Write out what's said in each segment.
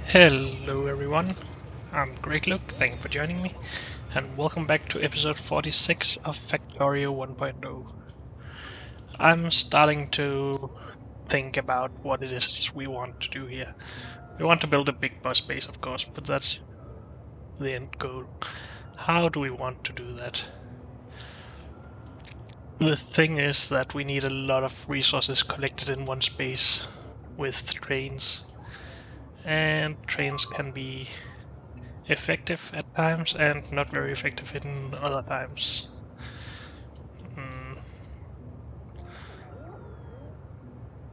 Hello everyone, I'm Greg Look, thank you for joining me, and welcome back to episode 46 of Factorio 1.0. I'm starting to think about what it is we want to do here. We want to build a big boss base, of course, but that's the end goal. How do we want to do that? The thing is that we need a lot of resources collected in one space with trains, and trains can be effective at times and not very effective in other times.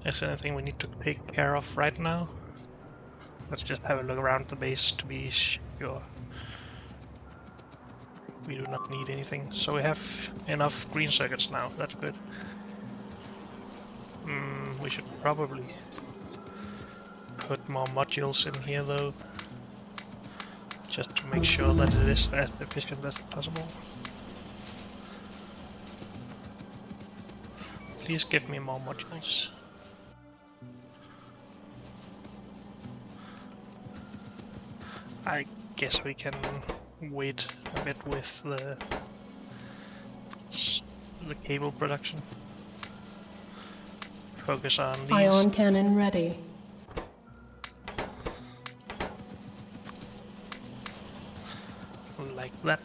Is there anything we need to take care of right now? Let's just have a look around the base to be sure. We do not need anything. So we have enough green circuits now, that's good. We should probably put more modules in here though, just to make sure that it is as efficient as possible. Please give me more modules. I guess we can wait a bit with the cable production. Focus on these. Ion cannon ready. Like that.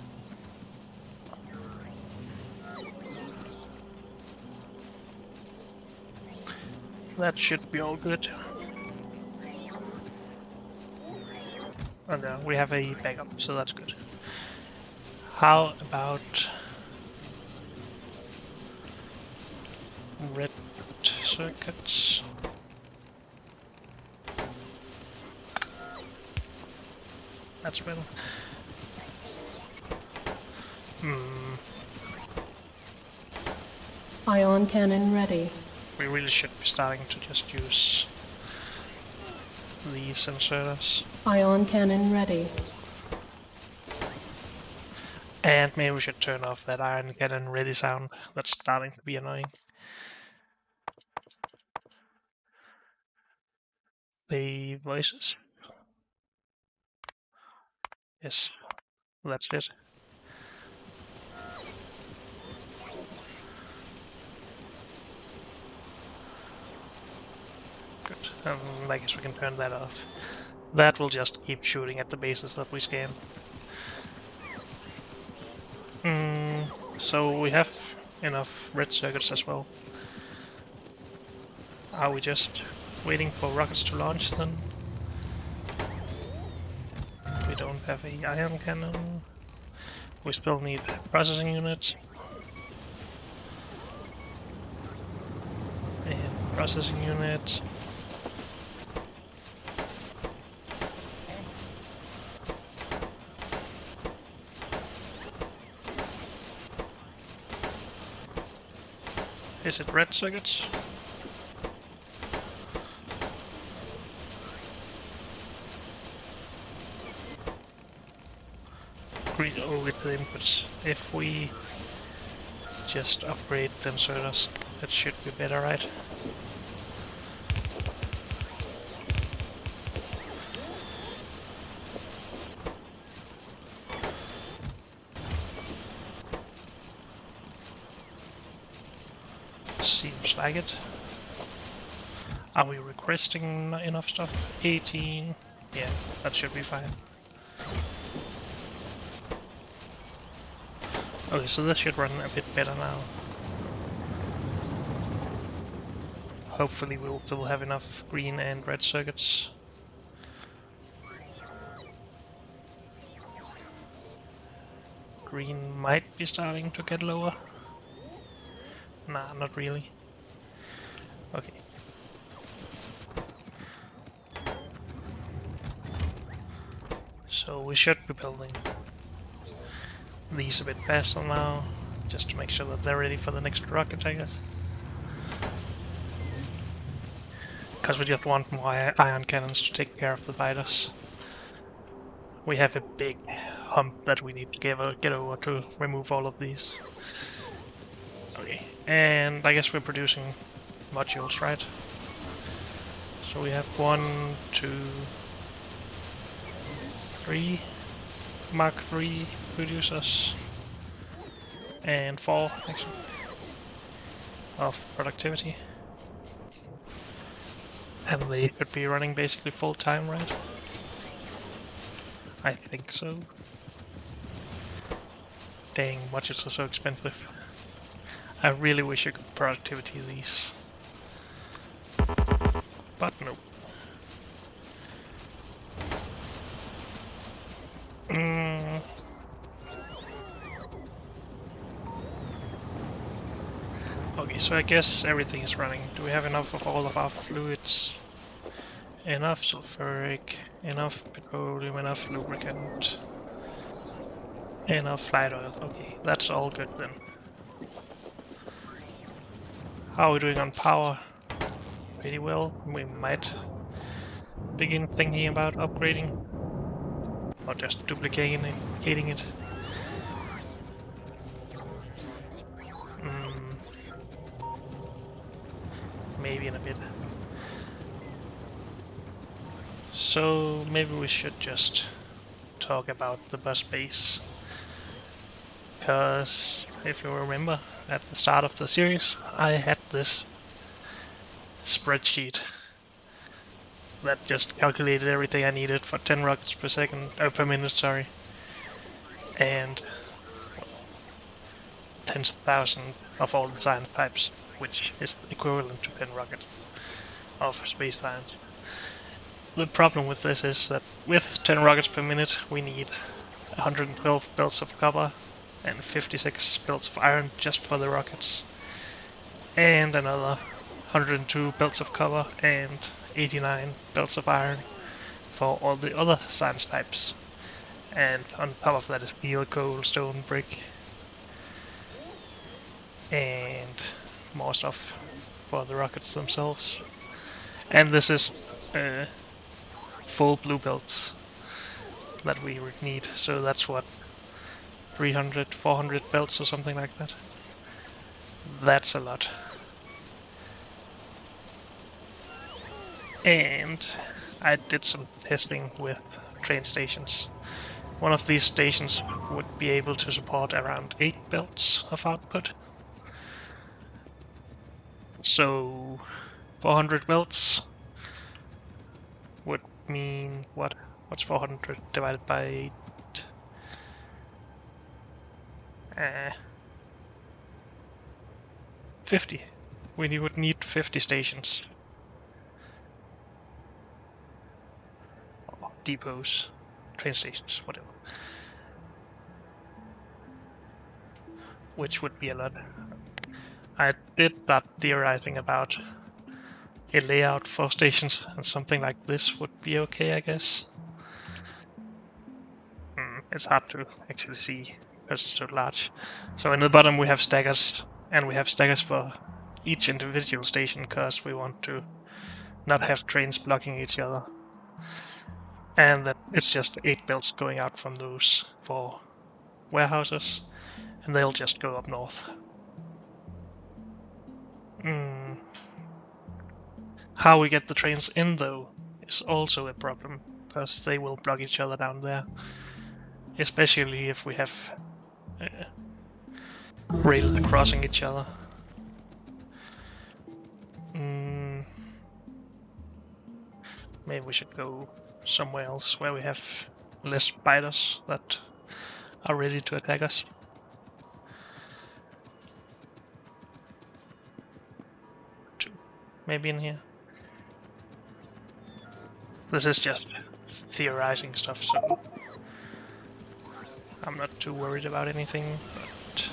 That should be all good. And we have a backup, so that's good. How about red circuits? That's better. Ion cannon ready. We really should be starting to just use these inserters. Ion cannon ready. And maybe we should turn off that iron cannon ready sound. That's starting to be annoying. The voices. Yes, that's it. Good. I guess we can turn that off. That will just keep shooting at the bases that we scan. So we have enough red circuits as well. Are we just waiting for rockets to launch then? We don't have a ion cannon. We still need processing units. And processing units. Is it red circuits? Green with the inputs. If we just upgrade the inserters, that should be better, right? Seems like it. Are we requesting enough stuff? 18. Yeah, that should be fine. Okay, so this should run a bit better now. Hopefully we'll still have enough green and red circuits. Green might be starting to get lower. Nah, not really. Okay. So we should be building these a bit faster now, just to make sure that they're ready for the next rocket, I guess. Because we just want more ion cannons to take care of the biters. We have a big hump that we need to get over to remove all of these. Okay, and I guess we're producing modules, right? So we have 1, 2, 3 Mark 3 producers and 4 actually of productivity. And they should be running basically full time, right? I think so. Dang, watches are so expensive. I really wish I could productivity these. But no. Okay, so I guess everything is running. Do we have enough of all of our fluids? Enough sulfuric, enough petroleum, enough lubricant, enough flight oil. Okay, that's all good then. How are we doing on power? Pretty well. We might begin thinking about upgrading. Or just duplicating it. Maybe in a bit. So maybe we should just talk about the bus base. Because if you remember, at the start of the series, I had this spreadsheet that just calculated everything I needed for 10 rockets per second, per minute, sorry, and tens of thousands of all the science types, which is equivalent to 10 rockets of space science. The problem with this is that with 10 rockets per minute, we need 112 belts of copper and 56 belts of iron just for the rockets, and another 102 belts of copper and 89 belts of iron for all the other science types. And on top of that is steel, coal, stone, brick, and more stuff for the rockets themselves. And this is full blue belts that we would need, so that's what, 300, 400 belts or something like that. That's a lot. And I did some testing with train stations. One of these stations would be able to support around 8 belts of output. So 400 belts would mean what? What's 400 divided by 8? 50. We would need 50 stations. Or depots, train stations, whatever. Which would be a lot. I did start theorizing about a layout for stations, and something like this would be okay, I guess. It's hard to actually see because it's so large. So in the bottom we have staggers, and we have staggers for each individual station because we want to not have trains blocking each other. And that it's just 8 belts going out from those 4 warehouses, and they'll just go up north. How we get the trains in, though, is also a problem, because they will block each other down there. Especially if we have rails crossing each other. Maybe we should go somewhere else where we have less spiders that are ready to attack us. Maybe in here. This is just theorizing stuff, so I'm not too worried about anything. But...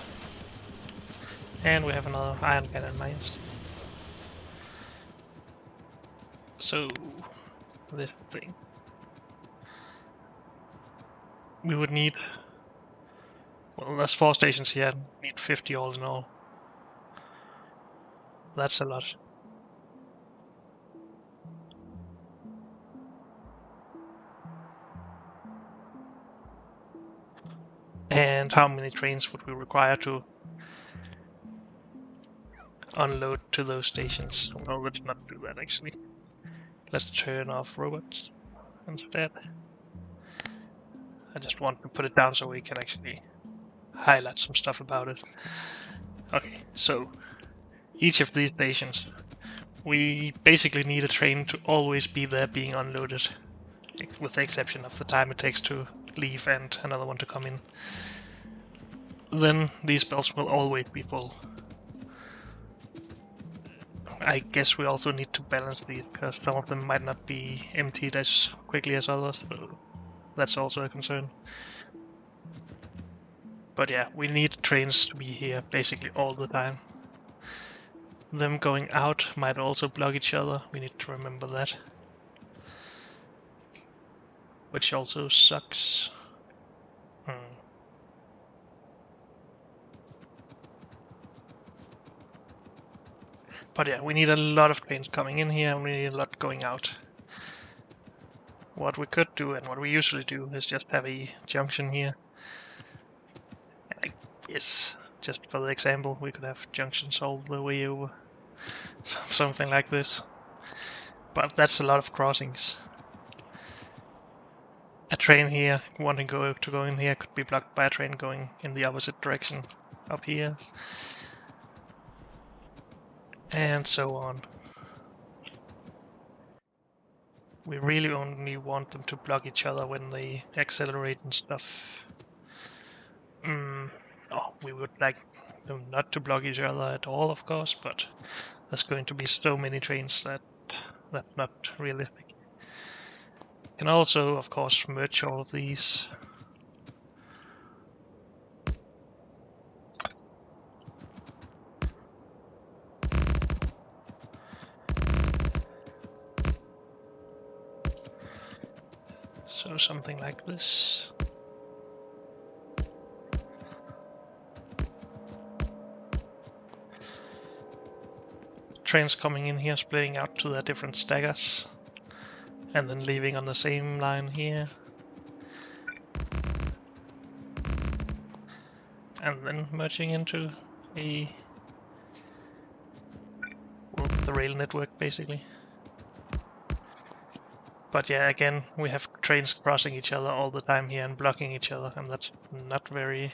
And we have another iron cannon mines. So this thing. We would need... Well, there's 4 stations here, need 50 all in all. That's a lot. And how many trains would we require to unload to those stations? Well, let's not do that actually. Let's turn off robots instead. I just want to put it down so we can actually highlight some stuff about it. Okay, so each of these stations, we basically need a train to always be there being unloaded, with the exception of the time it takes to leave and another one to come in. Then these belts will always be full. I guess we also need to balance these, because some of them might not be emptied as quickly as others, so that's also a concern. But yeah, we need trains to be here basically all the time. Them going out might also block each other, we need to remember that. Which also sucks. But yeah, we need a lot of trains coming in here, and we need a lot going out. What we could do, and what we usually do, is just have a junction here. And I guess, just for the example, we could have junctions all the way over. Something like this. But that's a lot of crossings. A train here wanting to go in here could be blocked by a train going in the opposite direction up here. And so on. We really only want them to block each other when they accelerate and stuff. Oh, we would like them not to block each other at all, of course, but there's going to be so many trains that that's not realistic. You can also, of course, merge all of these. So something like this. Trains coming in here, splitting out to their different staggers, and then leaving on the same line here. And then merging into the rail network, basically. But yeah, again, we have trains crossing each other all the time here and blocking each other, and that's not very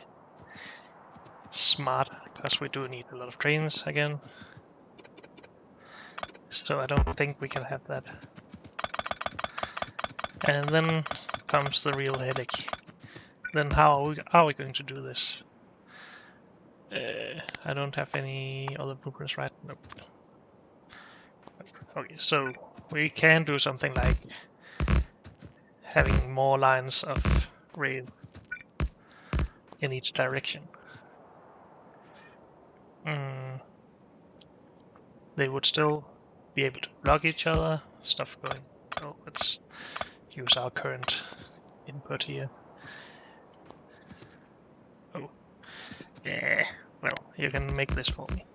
smart, because we do need a lot of trains again. So I don't think we can have that. And then comes the real headache. Then how are we going to do this? I don't have any other blueprints, right? Nope. Okay, so we can do something like having more lines of rail in each direction. They would still be able to block each other, stuff going. Oh, let's use our current input here. Oh, yeah. Well, you can make this for me.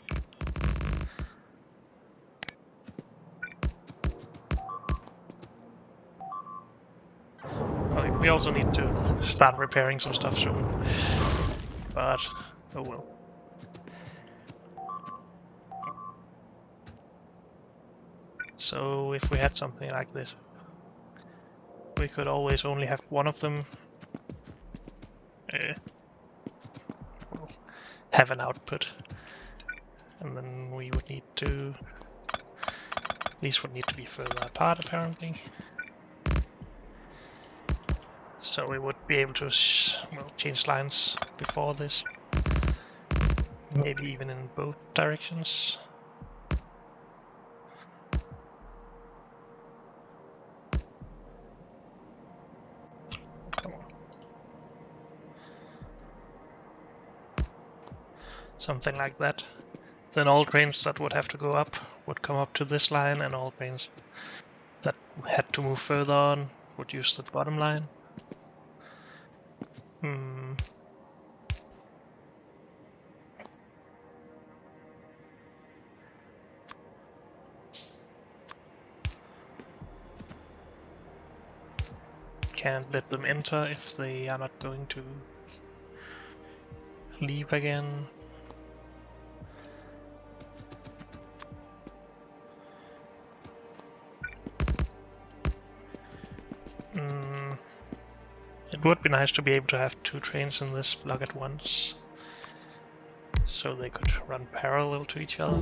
Okay, we also need to start repairing some stuff soon. But, oh well. So if we had something like this, we could always only have one of them have an output. And then we would need to... These would need to be further apart, apparently. So we would be able to change lines before this. Maybe even in both directions. Something like that. Then all trains that would have to go up would come up to this line, and all trains that had to move further on would use the bottom line. Can't let them enter if they are not going to leave again. would be nice to be able to have two trains in this block at once, so they could run parallel to each other.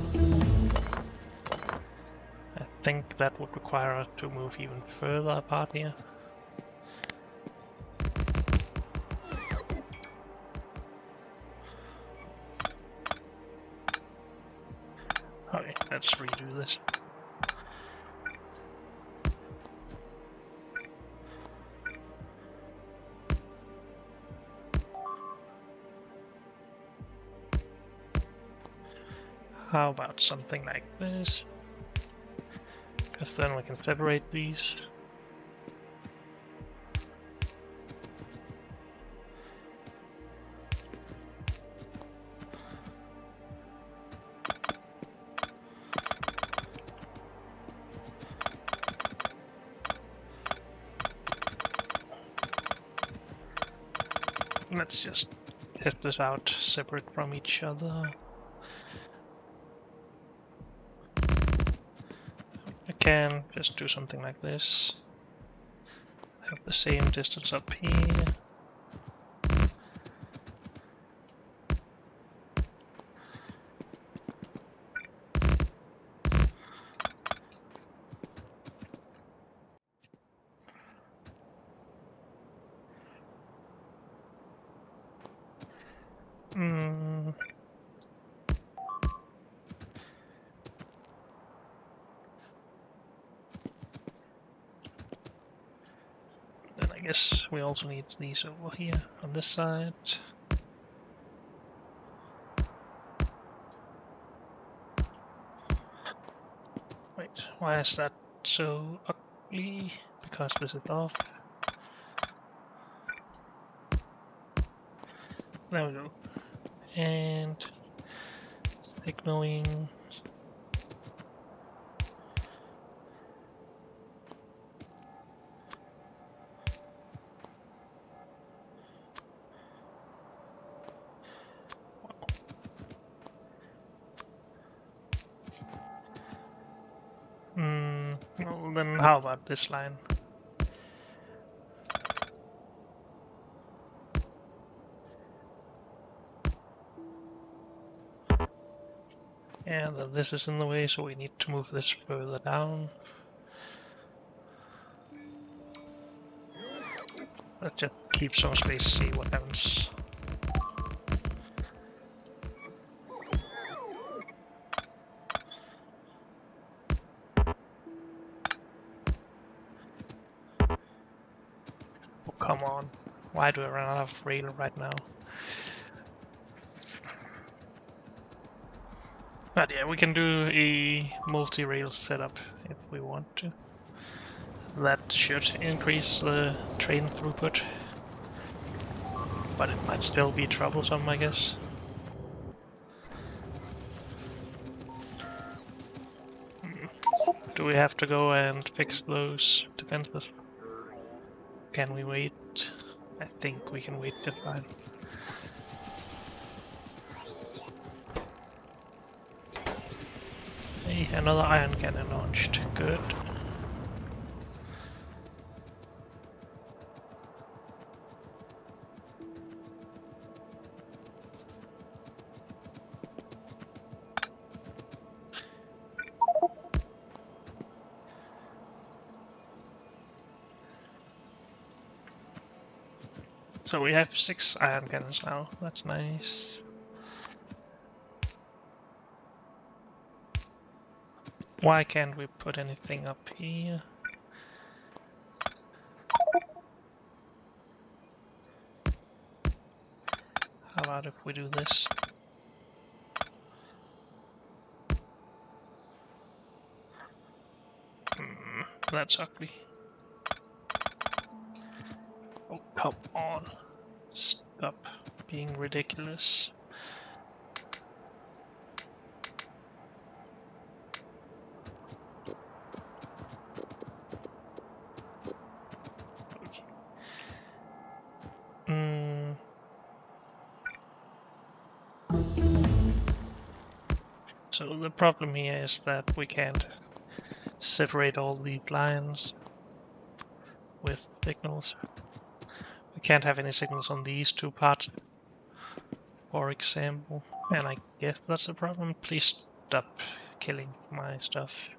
I think that would require us to move even further apart here. Okay, let's redo this. How about something like this? Because then we can separate these. Let's just test this out separate from each other. I can just do something like this. Have the same distance up here. Then I guess we also need these over here on this side. Wait, why is that so ugly? Because this is off. There we go. And signaling. Well, then how about this line? And then this is in the way, so we need to move this further down. Let's just keep some space, see what happens. Oh, come on. Why do I run out of rail right now? But yeah, we can do a multi-rail setup if we want to. That should increase the train throughput. But it might still be troublesome, I guess. Do we have to go and fix those defenses? Can we wait? I think we can wait just fine. Hey, another iron cannon launched. Good. So we have 6 iron cannons now. That's nice. Why can't we put anything up here? How about if we do this? That's ugly. Oh, come on. Stop being ridiculous. Okay. So the problem here is that we can't separate all the lines with signals. We can't have any signals on these two parts, for example. And I guess that's the problem. Please stop killing my stuff.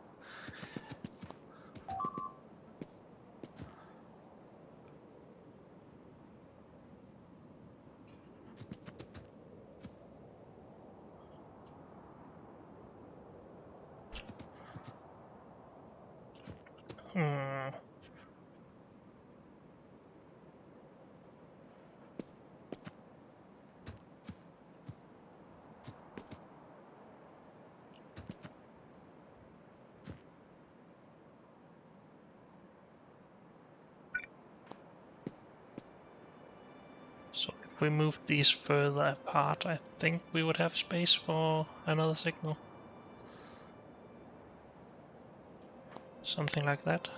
Hmm. So if we move these further apart, I think we would have space for another signal. Something like that.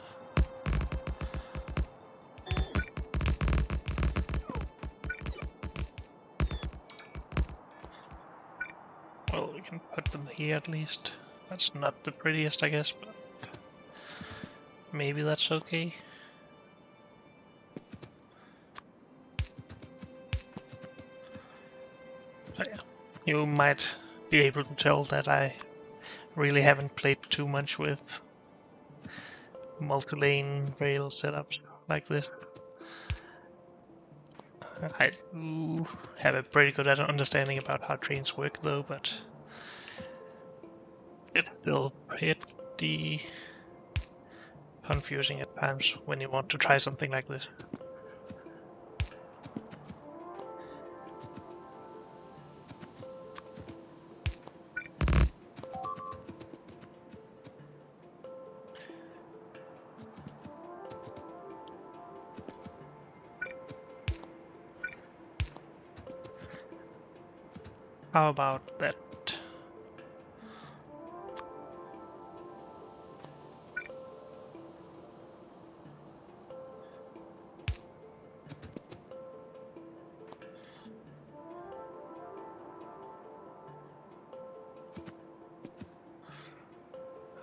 Well, we can put them here at least. That's not the prettiest, I guess, but maybe that's okay. So yeah, you might be able to tell that I really haven't played too much with multi-lane rail setups like this. I do have a pretty good understanding about how trains work though, but it's still pretty confusing at times when you want to try something like this. How about that?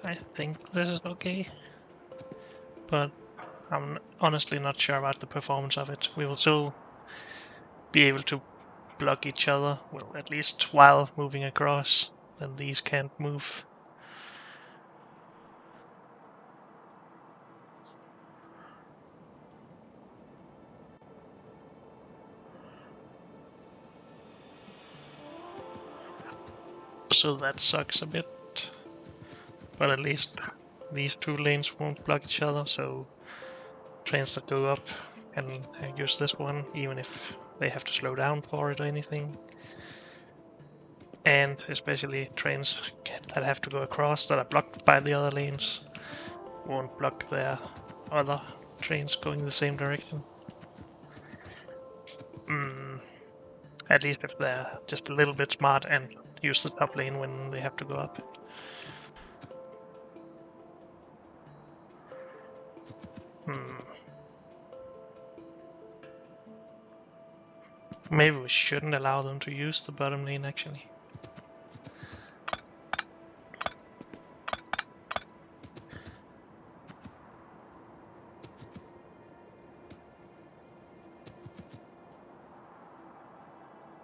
I think this is okay, but I'm honestly not sure about the performance of it. We will still be able to block each other, well, at least while moving across, then these can't move. So that sucks a bit, but at least these two lanes won't block each other, so trains that go up can use this one, even if they have to slow down for it or anything. And especially trains that have to go across that are blocked by the other lanes won't block their other trains going the same direction. At least if they're just a little bit smart and use the top lane when they have to go up. Maybe we shouldn't allow them to use the bottom lane actually.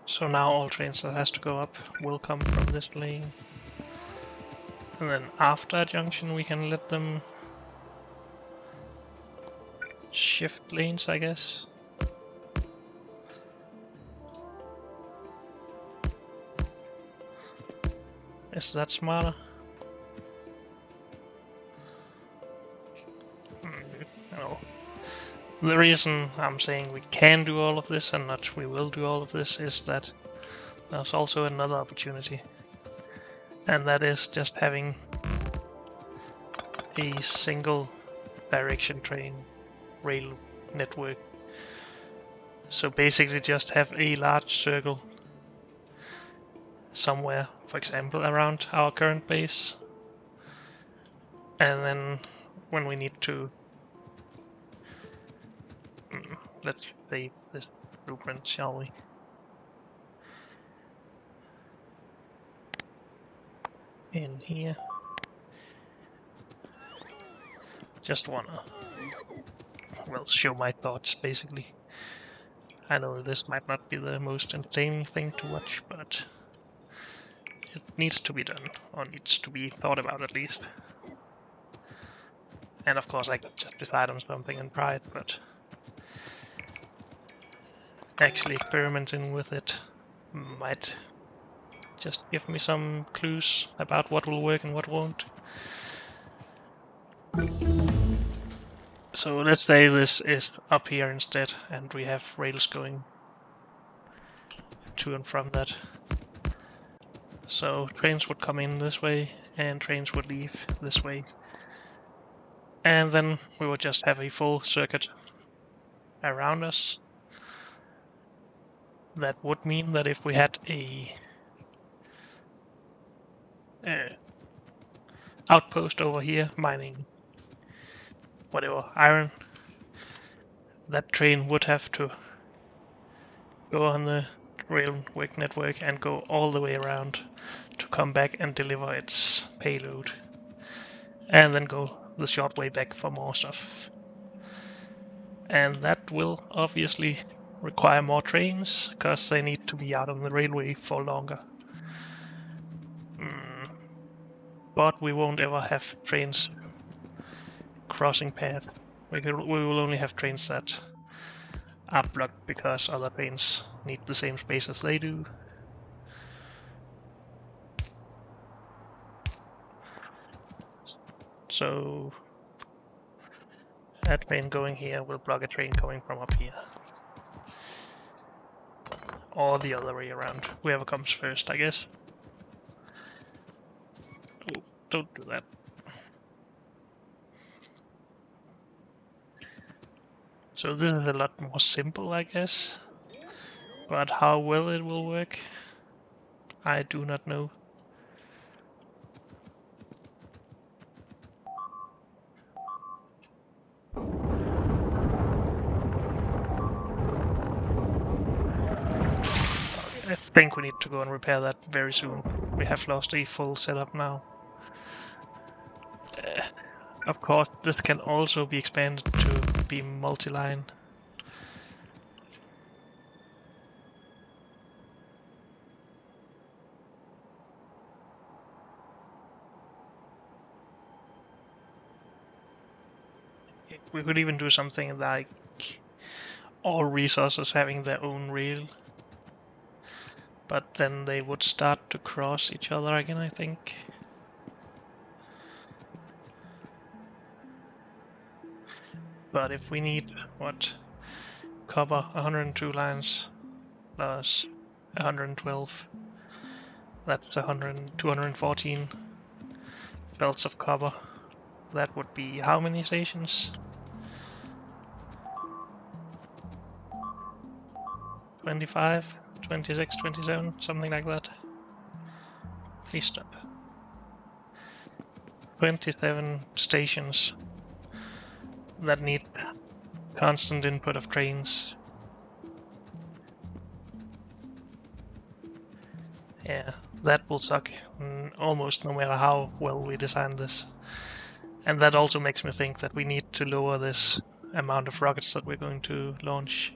So now all trains that has to go up will come from this lane. And then after a junction we can let them shift lanes, I guess. Is that smarter? No. The reason I'm saying we can do all of this and not we will do all of this is that there's also another opportunity. And that is just having a single direction train rail network. So basically just have a large circle somewhere, for example, around our current base. And then when we need to, let's save this blueprint, shall we? In here. Just wanna, well, show my thoughts, basically. I know this might not be the most entertaining thing to watch, but it needs to be done, or needs to be thought about at least. And of course I could just decide on something and try it, but actually experimenting with it might just give me some clues about what will work and what won't. So let's say this is up here instead, and we have rails going to and from that. So trains would come in this way, and trains would leave this way. And then we would just have a full circuit around us. That would mean that if we had a outpost over here mining whatever iron, that train would have to go on the railway network and go all the way around to come back and deliver its payload, and then go the short way back for more stuff. And that will obviously require more trains, because they need to be out on the railway for longer. But we won't ever have trains crossing paths. We will only have trains that are blocked because other trains need the same space as they do. So a train going here will block a train coming from up here. Or the other way around. Whoever comes first, I guess. Oh, don't do that. So this is a lot more simple, I guess. But how well it will work, I do not know. I think we need to go and repair that very soon. We have lost a full setup now. Of course, this can also be expanded to be multi-line. We could even do something like all resources having their own rail. But then they would start to cross each other again, I think. But if we need, what, cover 102 lines plus 112, that's 214 belts of copper. That would be how many stations? 25, 26, 27, something like that. Please stop. 27 stations that need constant input of trains. Yeah, that will suck almost no matter how well we design this. And that also makes me think that we need to lower this amount of rockets that we're going to launch.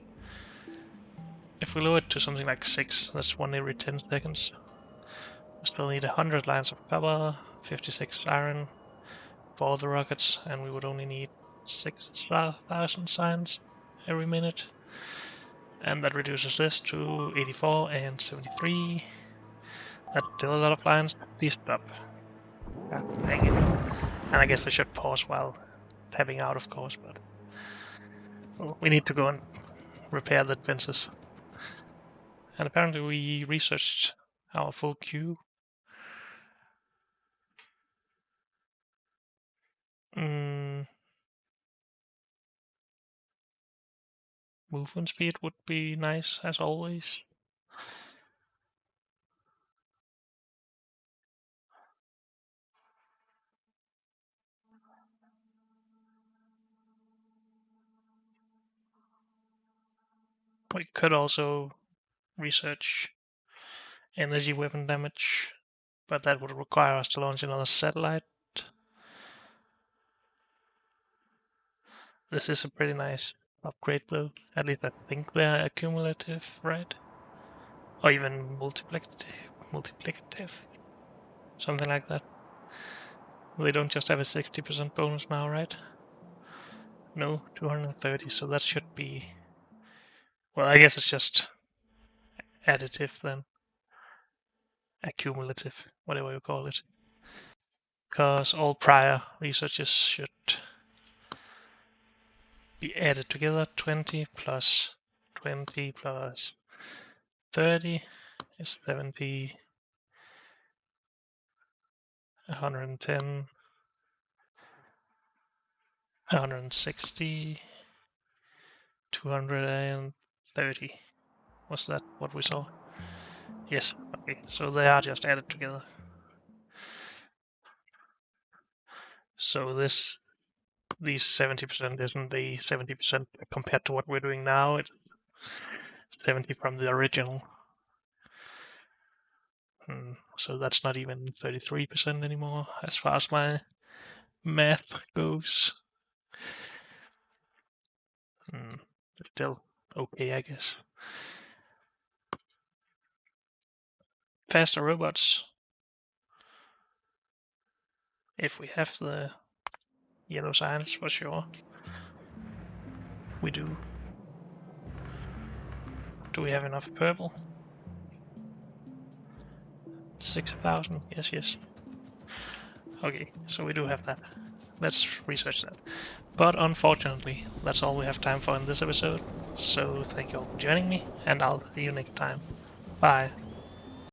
If we lower it to something like 6, that's 1 every 10 seconds. We still need 100 lines of copper, 56 iron for the rockets, and we would only need 6,000 signs every minute. And that reduces this to 84 and 73. That's still a lot of lines. Please stop. God dang it. And I guess I should pause while tapping out, of course, but we need to go and repair the fences. And apparently we researched our full queue. Movement speed would be nice, as always. We could also research energy weapon damage, but that would require us to launch another satellite. This is a pretty nice upgrade blue. At least I think they're accumulative, right? Or even multiplicative. Something like that. They don't just have a 60% bonus now, right? No, 230, so that should be... Well, I guess it's just additive then. Accumulative, whatever you call it. Because all prior researches should be added together. 20 plus 20 plus 30 is 70, 110, 160, 230. Was that what we saw? Yes, okay, so they are just added together. So these 70% isn't the 70% compared to what we're doing now. It's 70 from the original. So that's not even 33% anymore, as far as my math goes. Still okay, I guess. Faster robots. If we have the yellow signs, for sure. We do. Do we have enough purple? 6,000, yes. Okay, so we do have that. Let's research that. But unfortunately, that's all we have time for in this episode. So thank you all for joining me, and I'll see you next time. Bye.